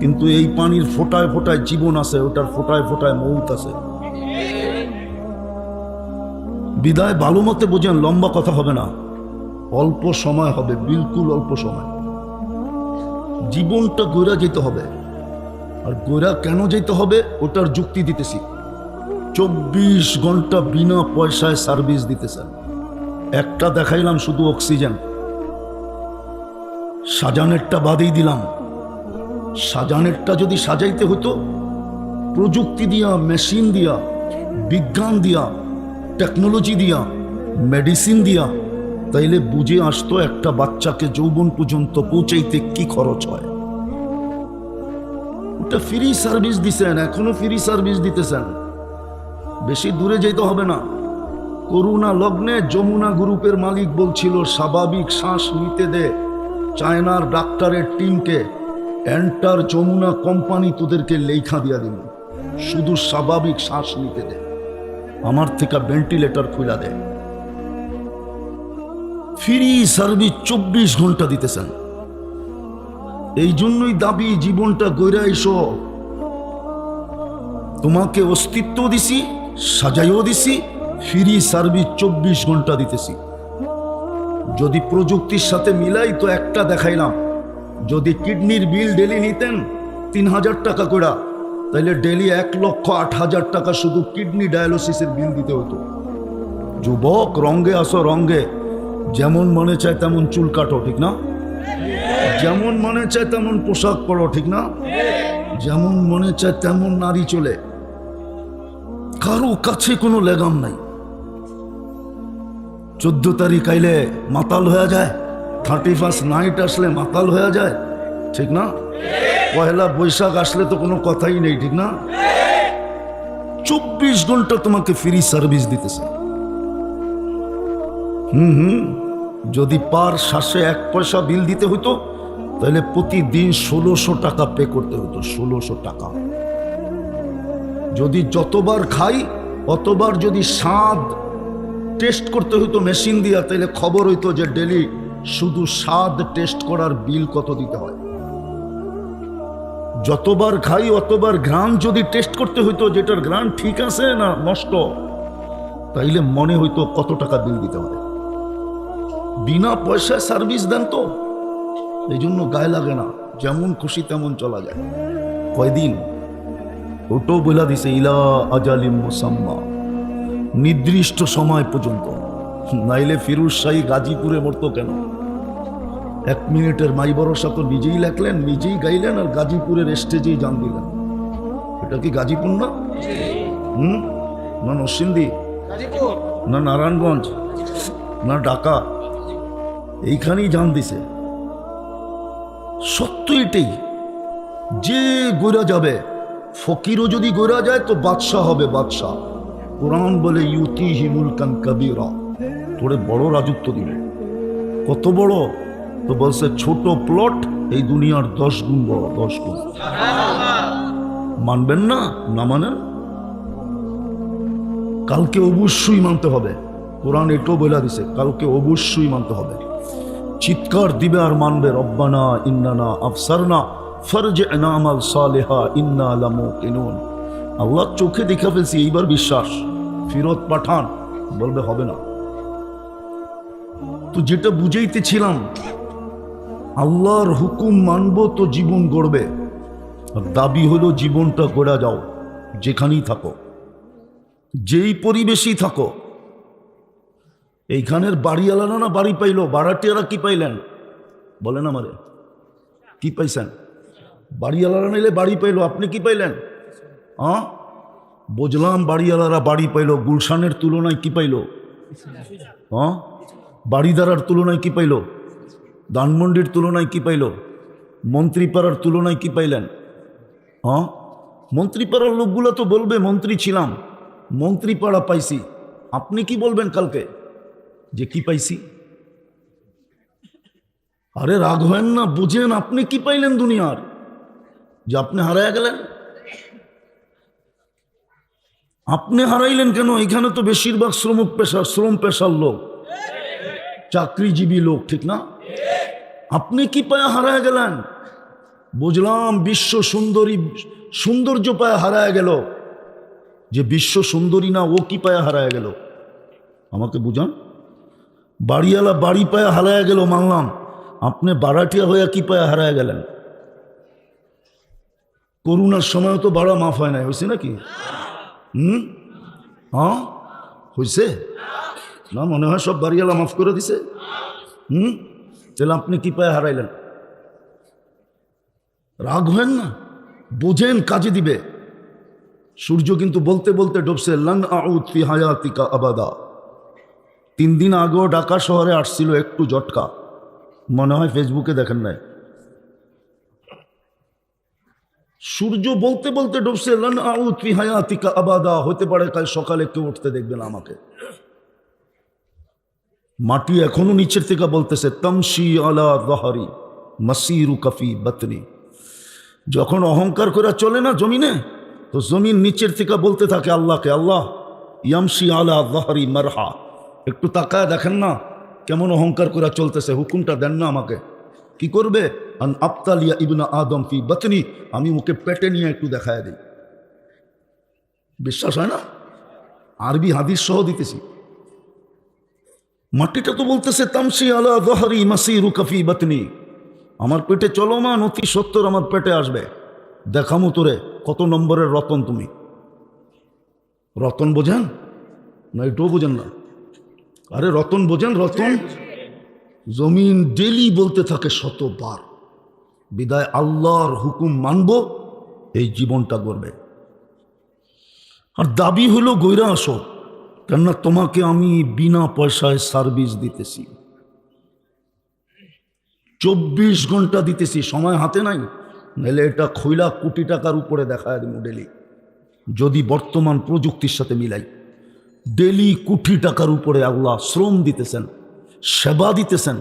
কিন্তু এই পানির ফোঁটায় ফোঁটায় জীবন আছে, ওটার ফোঁটায় ফোঁটায় মৌত আছে। বিদায় ভালো মতে বোঝেন, লম্বা কথা হবে না, অল্প সময় হবে, বিলকুল অল্প সময়। জীবনটা গইরা যেতে হবে। আর গইরা কেন যেতে হবে ওটার যুক্তি দিতেছি। 24 ঘন্টা বিনা পয়সায় সার্ভিস দিতেছেন। একটা দেখাইলাম শুধু অক্সিজেন, সাজানেরটা বাদেই দিলাম। সাজানেরটা যদি সাজাইতে হতো প্রযুক্তি দিয়া, মেশিন দিয়া, বিজ্ঞান দিয়া, টেকনোলজি দিয়া, মেডিসিন দিয়া, তাইলে বুঝে আসতো একটা বাচ্চাকে যৌবন পর্যন্ত পৌঁছাইতে কি খরচ হয়। ওটা ফ্রি সার্ভিস দিছেন, এখনো ফ্রি সার্ভিস দিতেছেন। বেশি দূরে যেতে হবে না। করোনা লগ্নে যমুনা গ্রুপের মালিক বলছিল স্বাভাবিক শ্বাস নিতে দে চায়নার ডাক্তারের টিমকে, এন্টার যমুনা কোম্পানি তোদেরকে লেখা দিয়া দিন, শুধু স্বাভাবিক শ্বাস নিতে দে, আমার থেকে ভেন্টিলেটর খুলা দে। ফ্রি সার্ভিস 24 ঘন্টা দিতেছেন। এই জন্যই দাবি জীবনটা গইরা এসো। তোমাকে অস্তিত্ব দিছি, সাজাইও দিছি, ফ্রি সার্ভিস 24 ঘন্টা দিতেছি। যদি প্রযুক্তির সাথে মিলাই তো একটা দেখাইলাম, যদি কিডনির বিল ডেলি নিতেন 3000 টাকা করে, তাহলে ডেলি 1,08,000 টাকা শুধু কিডনি ডায়ালিসিসের বিল দিতে হতো। যুবক, রঙ্গে আসো রঙ্গে, যেমন মনে চায় তেমন চুল কাটো, ঠিক না? যেমন মনে চায় তেমন পোশাক পরো, ঠিক না? যেমন মনে চায় তেমন নারী চলে, কারো কাছে কোনো লেগাম নাই। 14 তারিখ আইলে মাতাল হয়ে যায়, 31 নাইট আসলে মাতাল হয়ে যায়, ঠিক না? পয়লা বৈশাখ আসলে তো কোনো কথাই নেই, ঠিক না? 24 ঘন্টা তোমাকে ফ্রি সার্ভিস দিতেছে। যদি পার শ্বাসে 1 পয়সা বিল দিতে হতো তাহলে প্রতিদিন 1600 টাকা পে করতে হতো, 1600 টাকা। যদি যতবার খাই অতবার যদি স্বাদ টেস্ট করতে হতো মেশিন দিয়া, তাহলে খবর হইতো যে ডেলি শুধু স্বাদ টেস্ট করার বিল কত দিতে হয়। যতবার খাই অতবার ঘ্রাণ যদি টেস্ট করতে হইতো, যেটার ঘ্রাণ ঠিক আছে না নষ্ট, তাইলে মনে হইতো কত টাকা বিল দিতে হবে। বিনা পয়সায় সার্ভিস দেন তো, এই জন্য গায়ে লাগে না, যেমন খুশি তেমন চলা যায়। কয়দিন ওটো বলা দিছে, ইলা আজালিম মুসাম্মা, নির্দিষ্ট সময় পর্যন্ত। নাইলে ফিরোজ শাহী গাজীপুরে মরতো কেন? 1 মিনিটের মাই ভরসা তো নিজেই লেখলেন, নিজেই গাইলেন, আর গাজীপুরের স্টেজেই জান দিলেন। এটা কি গাজীপুর না? না নরসিংদী, না নারায়ণগঞ্জ, না ঢাকা, এইখানেই জান দিছে। সত্য এটাই, যে গোরা যাবে, ফকিরও যদি গোরা যায় তো বাদশাহ হবে, বাদশাহ। কোরআন বলে ইউতিহি মুলকান কাবীরা, তোরে বড় রাজত্ব দিবে। কত বড়? তো বলছে ছোট প্লট এই দুনিয়ার 10 গুণ বড়, 10 গুণ। মানবেন না? না মানেন, কালকে অবশ্যই মানতে হবে। কোরআন এটাও বলে দিছে, কালকে অবশ্যই মানতে হবে। চিৎকার দিবে আর মানবে, রব্বানা ইন্নানা আফসারনা ফারজি'না আমাল সালিহা ইন্না লামুকিনুন। আল্লাহ চোখে দেখা ফেলছি, এইবার বিশ্বাস, ফিরত পাঠান। বলবে হবে না। তো যেটা বুঝাইতেছিলাম, আল্লাহর হুকুম মানবো তো জীবন গড়বে। আর দাবি হলো জীবনটা গড়া যাও, যেখানেই থাকো, যেই পরিবেশেই থাকো। এইখানের বাড়িওয়ালারা না বাড়ি পাইলো, ভাড়াটিয়ারা কি পাইলেন বলেন আমারে? কি পাইছেন? বাড়িওয়ালারা নিলে বাড়ি পাইলো, আপনি কি পাইলেন? বুঝলাম বাড়িওয়ালারা বাড়ি পাইলো, গুলশানের তুলনায় কি পাইলো? বাড়িদারার তুলনায় কি পাইলো? ধানমন্ডির তুলনায় কি পাইলো? মন্ত্রীপাড়ার তুলনায় কি পাইলেন? মন্ত্রীপাড়ার লোকগুলো তো বলবে মন্ত্রী ছিলাম, মন্ত্রীপাড়া পাইছি। আপনি কি বলবেন কালকে যে কি পাইছি? আরে রাগ হেন না, বুঝেন আপনি কি পাইলেন দুনিয়ার, যে আপনি হারায় গেলেন। আপনি হারাইলেন কেন? এখানে তো বেশিরভাগ শ্রম পেশার লোক, চাকরিজীবী লোক, ঠিক না? আপনি কি পায়া হারায় গেলেন? বুঝলাম বিশ্ব সুন্দরী সৌন্দর্য পায়ে হারায় গেল, যে বিশ্ব সুন্দরী না ও কি পায়ে হারায় গেল আমাকে বুঝান। বাড়িওয়ালা বাড়ি পায়ে হারায় গেল মানলাম, আপনি বাড়াটিয়া হয়ে কি পায়ে হারায় গেলেন? করোনার সময় তো বাড়া মাফ হয় নাই, হয়েছে নাকি? হ্যাঁ হয়েছে না? মনে হয় সব বাড়িওয়ালা মাফ করে দিছে। তাহলে আপনি কি পায়ে হারাইলেন? রাগ হেন না, বোঝেন কাজে দিবে। সূর্য কিন্তু বলতে বলতে ডুবছে, লান আউদ ফি হায়াতিকা আবাদা। 3 দিন আগেও ঢাকা শহরে আসছিল একটু জটকা, মনে হয় ফেসবুকে দেখেন নাই। সূর্য বলতে বলতে ডুবছে, লান আউদ ফি হায়াতিকা আবাদা। হতে পারে কাল সকালে কেউ উঠতে দেখবেন আমাকে। মাটি এখনো নিচের থেকে বলতেছে, তামশি আলা যাহরি মাসিরু কাফি বাতনি। যখন অহংকার করে চলে না জমিনে, তো জমিন নিচের থেকে বলতে থাকে আল্লাহকে, আল্লাহ ইয়ামশি আলা যাহরি মারহা। একটু তাকায় দেখেন না কেমন অহংকার করে চলতেছে, হুকুমটা দেন না আমাকে। কি করবে? আন আবতালিয়া ইবনা আদম ফি বাতনি, আমি ওকে পেটে নিয়ে একটু দেখায় দিই। বিশ্বাস হয় না? আরবি হাদিস সহ দিতেছি। মাটিটা তো বলতেছে, তামশি আলা যাহরি মাসিরু কাফি বাতনি, আমার পেটে চলমান অতি সত্তর আমার পেটে আসবে, দেখামো তোরে কত নম্বরের রতন তুমি। রতন বোঝেন না? এটাও বোঝেন না? আরে রতন বোঝেন? রতন জমিন ডেলি বলতে থাকে 100 বার, বিদায় আল্লাহর হুকুম মানব, এই জীবনটা গড়বে। আর দাবি হলো গইরা আসো, কেননা তোমাকে আমি বিনা পয়সায় সার্ভিস দিতেছি, 24 ঘন্টা দিতেছি, সময় হাতে নাই, নাহলে এটা খৈলা কোটি টাকার উপরে দেখায় দেবো ডেলি, যদি বর্তমান প্রযুক্তির সাথে মিলাই। ডেলি কোটি টাকার উপরে আল্লাহ শ্রম দিতেছেন, সেবা দিতেছেন।